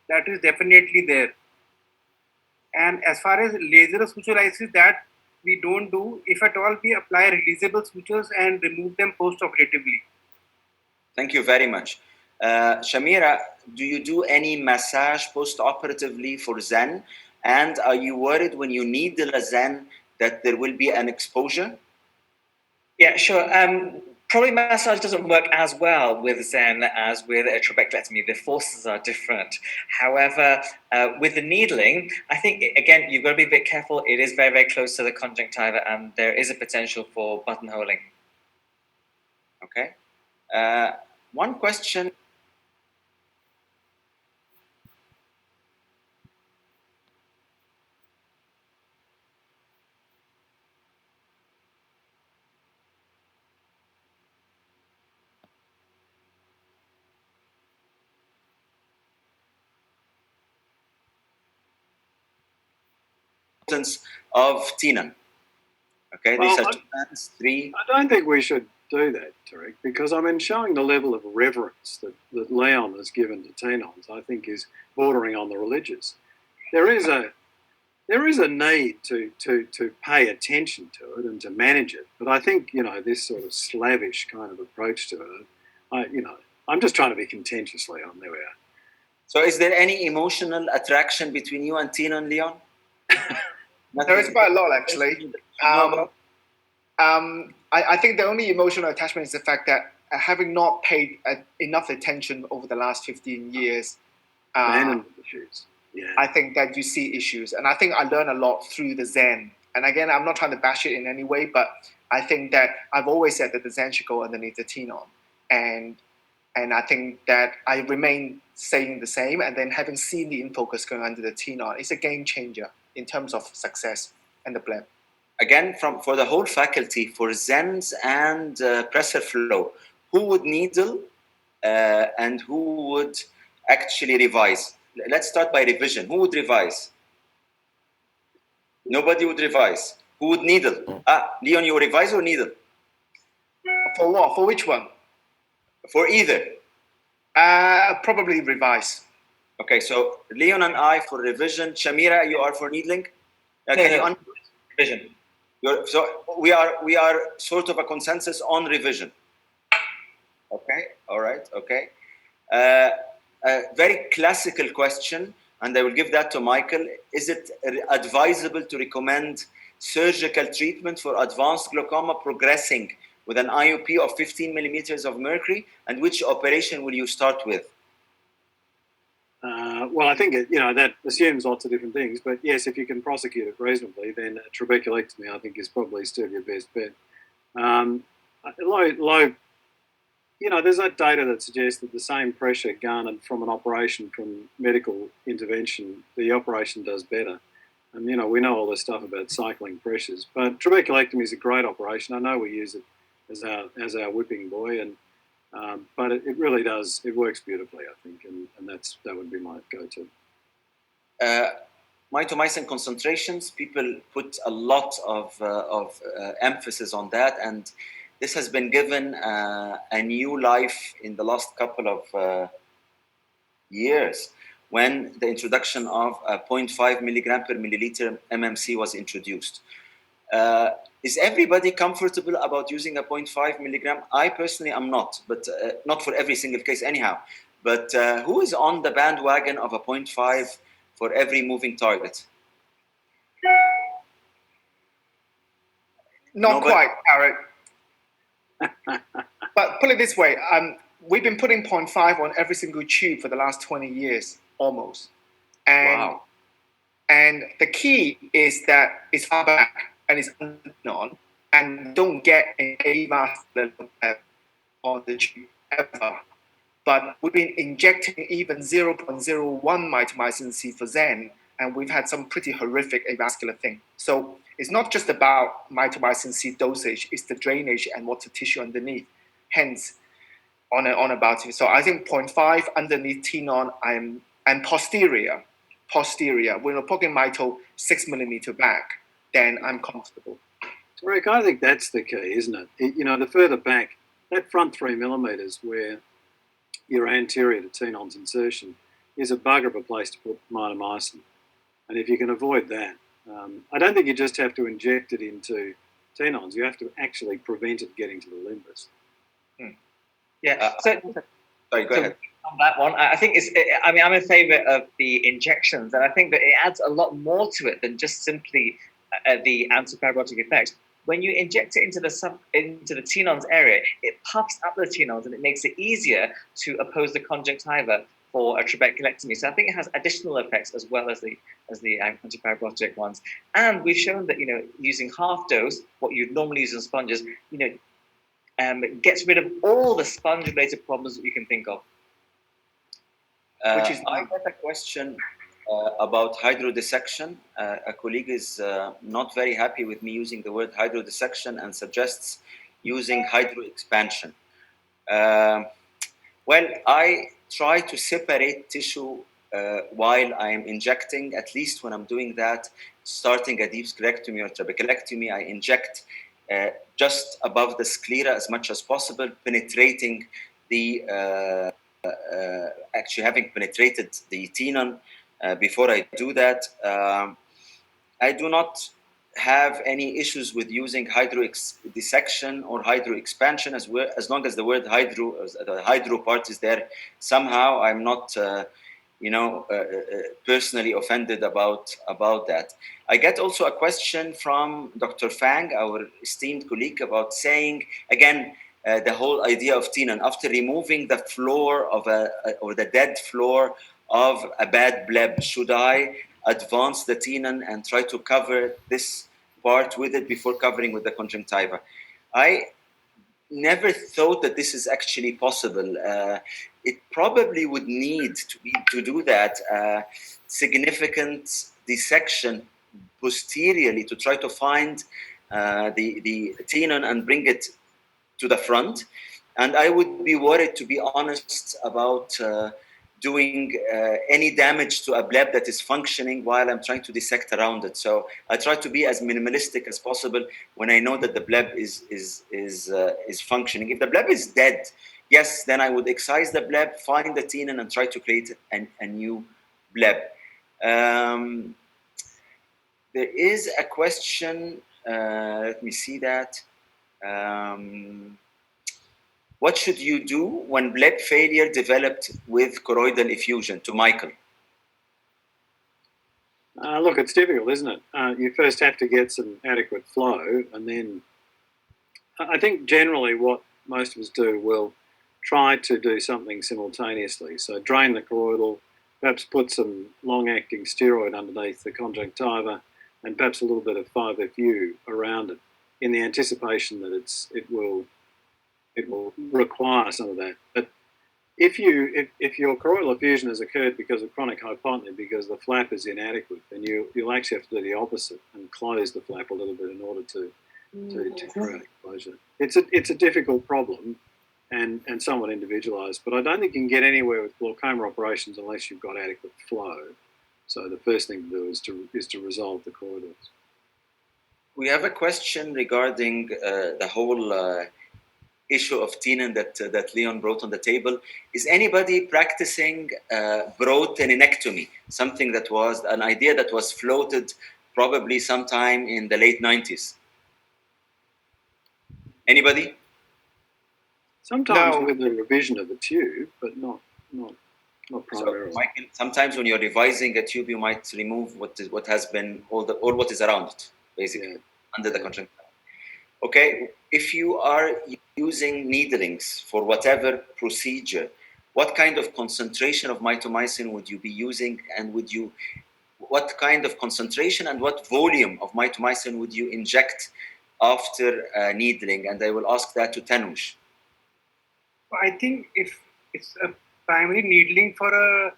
that is definitely there. And as far as laser suture lysis, that we don't do. If at all, we apply releasable sutures and remove them post-operatively. Thank you very much. Shamira, do you do any massage post-operatively for Zen? And are you worried when you needle a Zen that there will be an exposure? Yeah, sure. Probably massage doesn't work as well with Zen as with a trabeculectomy. The forces are different. However, with the needling, I think, again, you've got to be a bit careful. It is very, very close to the conjunctiva, and there is a potential for buttonholing. Okay. One question. Of Tina. Okay, Well, these are 2 hands, 3. I don't think we should do that, Tarek, because I mean, showing the level of reverence that Leon has given to Tenons, I think, is bordering on the religious. There is a there is a need to pay attention to it and to manage it. But I think, this sort of slavish kind of approach to it, I'm just trying to be contentiously on. There we are. So is there any emotional attraction between you and Tina and Leon? There is quite a lot, actually. I think the only emotional attachment is the fact that having not paid enough attention over the last 15 years, issues. Yeah. I think that you see issues. And I think I learned a lot through the Zen. And again, I'm not trying to bash it in any way, but I think that I've always said that the Zen should go underneath the Tenon. And I think that I remain saying the same. And then having seen the InFocus going under the Tenon, it's a game changer in terms of success and the blend. Again, for the whole faculty, for Zens and pressure flow, who would needle and who would actually revise? Let's start by revision. Who would revise? Nobody would revise. Who would needle? Leon, you revise or needle? For what? For which one? For either. Probably revise. Okay, so Leon and I for revision. Shamira, you are for needling? Revision. So we are sort of a consensus on revision. Okay, all right, okay. A very classical question, and I will give that to Michael. Is it advisable to recommend surgical treatment for advanced glaucoma progressing with an IOP of 15 millimeters of mercury? And which operation will you start with? Well, I think that assumes lots of different things, but yes, if you can prosecute it reasonably, then a trabeculectomy I think is probably still your best bet. There's that data that suggests that the same pressure garnered from an operation from medical intervention, the operation does better. And we know all this stuff about cycling pressures, but trabeculectomy is a great operation. I know we use it as our whipping boy, and but it really does. It works beautifully, I think, and that would be my go-to. Mitomycin concentrations, people put a lot of emphasis on that, and this has been given a new life in the last couple of years when the introduction of 0.5 milligram per milliliter MMC was introduced. Is everybody comfortable about using a 0.5 milligram? I personally am not, but not for every single case anyhow. But who is on the bandwagon of a 0.5 for every moving target? Not quite, Eric. But put it this way, we've been putting 0.5 on every single tube for the last 20 years, almost. And the key is that it's far back and it's on, and don't get an avascular on the tube ever. But we've been injecting even 0.01 mitomycin C for Zen, and we've had some pretty horrific avascular thing. So it's not just about mitomycin C dosage, it's the drainage and what's the tissue underneath. Hence, on and about it. So I think 0.5 underneath Tenon and posterior. When we're poking mito 6 millimeter back, then I'm comfortable. Rick, I think that's the key, isn't it? The further back, that front 3 millimeters where you're anterior to Tenon's insertion is a bugger of a place to put mitomycin. And if you can avoid that, I don't think you just have to inject it into Tenons. You have to actually prevent it getting to the limbus. Yeah. Sorry, go ahead. On that one, I think I'm in favour of the injections, and I think that it adds a lot more to it than just simply the antifibrotic effects. When you inject it into the Tenon's area, it puffs up the Tenons and it makes it easier to oppose the conjunctiva for a trabeculectomy. So I think it has additional effects as well as the antifibrotic ones. And we've shown that using half dose, what you'd normally use on sponges, gets rid of all the sponge-related problems that you can think of. I have a question about hydrodissection. A colleague is not very happy with me using the word hydrodissection and suggests using hydroexpansion. Well, I try to separate tissue while I'm injecting. At least when I'm doing that, starting a deep sclerectomy or trabeculectomy, I inject just above the sclera as much as possible, penetrating the actually having penetrated the tenon before I do that. I do not have any issues with using dissection or hydro expansion as long as the word hydro, the hydro part is there somehow. I'm not, personally offended about that. I get also a question from Dr. Fang, our esteemed colleague, about saying again the whole idea of Tinan after removing the floor of or the dead floor of a bad bleb. Should I advance the Tinan and try to cover this part with it before covering with the conjunctiva? I never thought that this is actually possible. It probably would need to do that significant dissection posteriorly to try to find the tenon and bring it to the front. And I would be worried, to be honest, about doing any damage to a bleb that is functioning while I'm trying to dissect around it. So I try to be as minimalistic as possible when I know that the bleb is functioning. If the bleb is dead, yes, then I would excise the bleb, find the tenon, and try to create a new bleb. There is a question. Let me see that. What should you do when bleb failure developed with choroidal effusion? To Michael. Look, it's difficult, isn't it? You first have to get some adequate flow, and then I think generally what most of us do will try to do something simultaneously. So drain the choroidal, perhaps put some long-acting steroid underneath the conjunctiva, and perhaps a little bit of 5FU around it, in the anticipation that it will require some of that. But if your choroidal effusion has occurred because of chronic hypotony, because the flap is inadequate, then you'll actually have to do the opposite and close the flap a little bit in order to create closure. It's a difficult problem and somewhat individualized, but I don't think you can get anywhere with glaucoma operations unless you've got adequate flow. So the first thing to do is to resolve the choroidals. We have a question regarding the whole issue of tenon that Leon brought on the table. Is anybody practicing broad teninectomy? Something that was an idea that was floated probably sometime in the late 90s. Anybody? Sometimes with the revision of the tube, but not primarily. So, Michael, sometimes when you're revising a tube, you might remove what has been all what is around it, basically, under the conjunctiva. Okay, if you are using needlings for whatever procedure, what kind of concentration of mitomycin would you be using, and what kind of concentration and what volume of mitomycin would you inject after needling? And I will ask that to Tanush. I think if it's a primary needling for a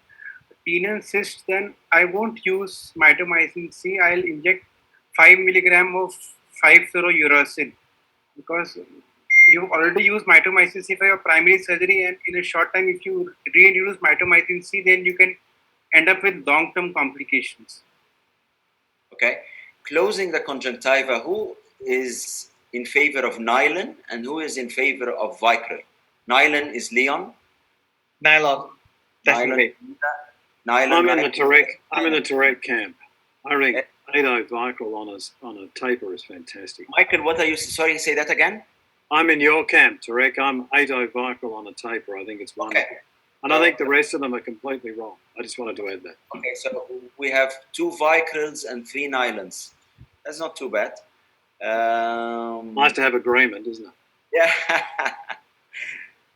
tenon cyst, then I won't use mitomycin C. I'll inject 5 milligram of 5-uracil, because you've already used mitomycin C for your primary surgery, and in a short time, if you reintroduce mitomycin C, then you can end up with long-term complications. Okay, closing the conjunctiva. Who is in favor of nylon and who is in favor of Vicryl? Nylon is Leon. Nylon, definitely. Nylon. I'm in the Tarek camp. I think 8-0 Vicryl on a taper is fantastic. Michael, what are you? Sorry, say that again. I'm in your camp, Tarek. I'm 8-0 Vicryl on a taper. I think it's wonderful. Okay. And I think the rest of them are completely wrong. I just wanted to add that. Okay, so we have 2 Vicryls and 3 nylons. That's not too bad. Nice to have agreement, isn't it?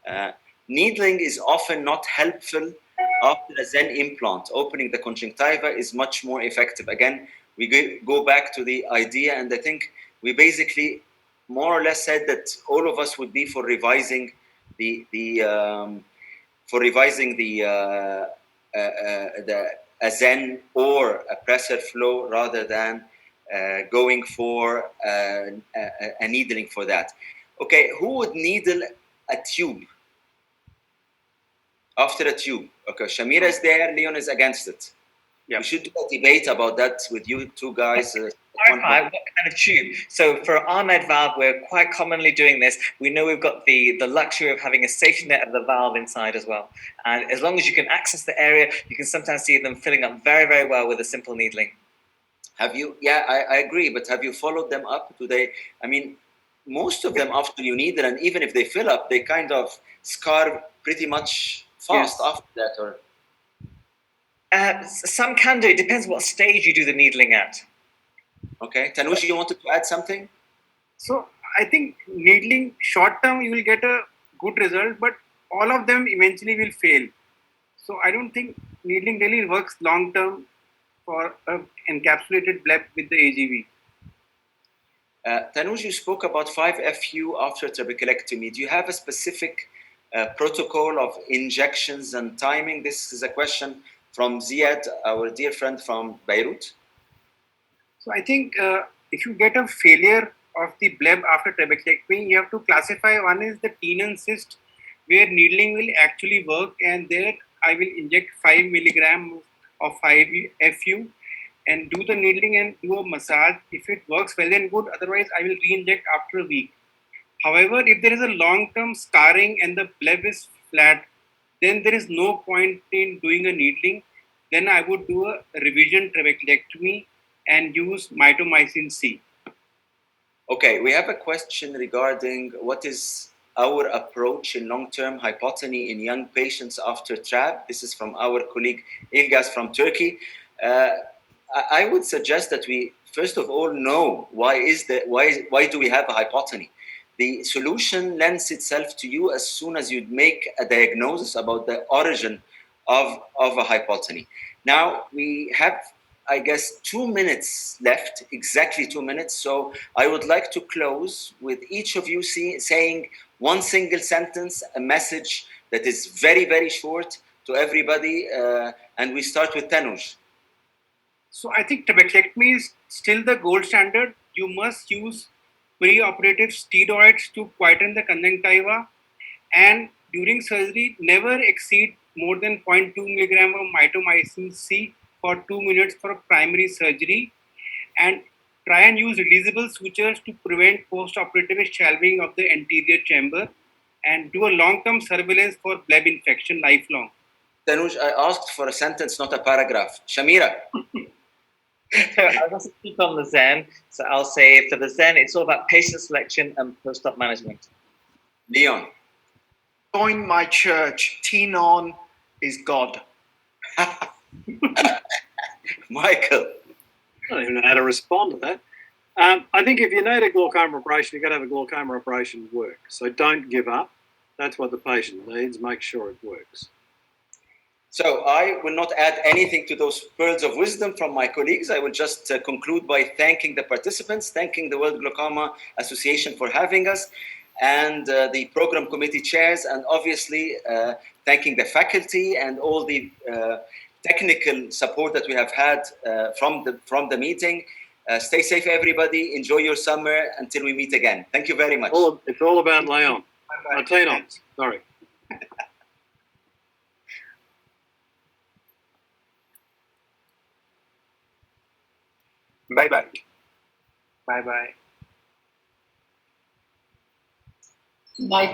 Yeah. Needling is often not helpful after a Zen implant. Opening the conjunctiva is much more effective. Again, we go back to the idea, and I think we basically more or less said that all of us would be for revising the a Zen or a pressor flow rather than going for a needling for that. Okay, who would needle a tube? After a tube. Okay, Shamira is there, Leon is against it. Yeah. We should do a debate about that with you two guys. Clarify what kind of tube. So for our med valve, we're quite commonly doing this. We know we've got the luxury of having a safety net of the valve inside as well. And as long as you can access the area, you can sometimes see them filling up very, very well with a simple needling. Have you? Yeah, I agree. But have you followed them up? Do they? I mean, most of them after you need it, and even if they fill up, they kind of scar pretty much fast Yes. after that. Or Some can do. It depends what stage you do the needling at. okay, Tanush, you wanted to add something? So I think needling short term you will get a good result, but all of them eventually will fail. So I don't think needling really works long term for a encapsulated bleb with the AGV. Tanuj, you spoke about 5FU after trabeculectomy. Do you have a specific protocol of injections and timing? This is a question from Ziad, our dear friend from Beirut. So I think if you get a failure of the bleb after trabeculectomy, you have to classify. One is the Tenon cyst, where needling will actually work, and there I will inject 5 milligram of 5FU and do the needling and do a massage. If it works well and good, otherwise I will re-inject after a week. However, if there is a long-term scarring and the bleb is flat, then there is no point in doing a needling. Then I would do a revision trabeculectomy and use mitomycin C. Okay, we have a question regarding what is our approach in long-term hypotony in young patients after TRAB. This is from our colleague Ilgaz from Turkey. I would suggest that we first of all know why do we have a hypotony. The solution lends itself to you as soon as you make a diagnosis about the origin of a hypotony. Now we have, I guess, 2 minutes left, exactly 2 minutes. So I would like to close with each of you saying one single sentence, a message that is very, very short to everybody. And we start with Tanuj. So I think trabeculectomy is still the gold standard. You must use preoperative steroids to quieten the conjunctiva, and during surgery, never exceed more than 0.2 milligram of mitomycin C for 2 minutes for primary surgery, and try and use releasable sutures to prevent post-operative shelving of the anterior chamber, and do a long-term surveillance for bleb infection lifelong. Tanuj, I asked for a sentence, not a paragraph. Shamira. So I'll just keep on the Zen. So I'll say for the Zen, it's all about patient selection and post-op management. Leon. Join my church. Tenon is God. Michael. I don't even know how to respond to that. I think if you need a glaucoma operation, you've got to have a glaucoma operation work. So don't give up. That's what the patient needs. Make sure it works. So I will not add anything to those pearls of wisdom from my colleagues. I will just conclude by thanking the participants, thanking the World Glaucoma Association for having us, and the program committee chairs, and obviously thanking the faculty and all the technical support that we have had from the meeting. Stay safe, everybody. Enjoy your summer until we meet again. Thank you very much. It's all about Leon. Tenon. Sorry. Bye-bye. Bye bye. Bye.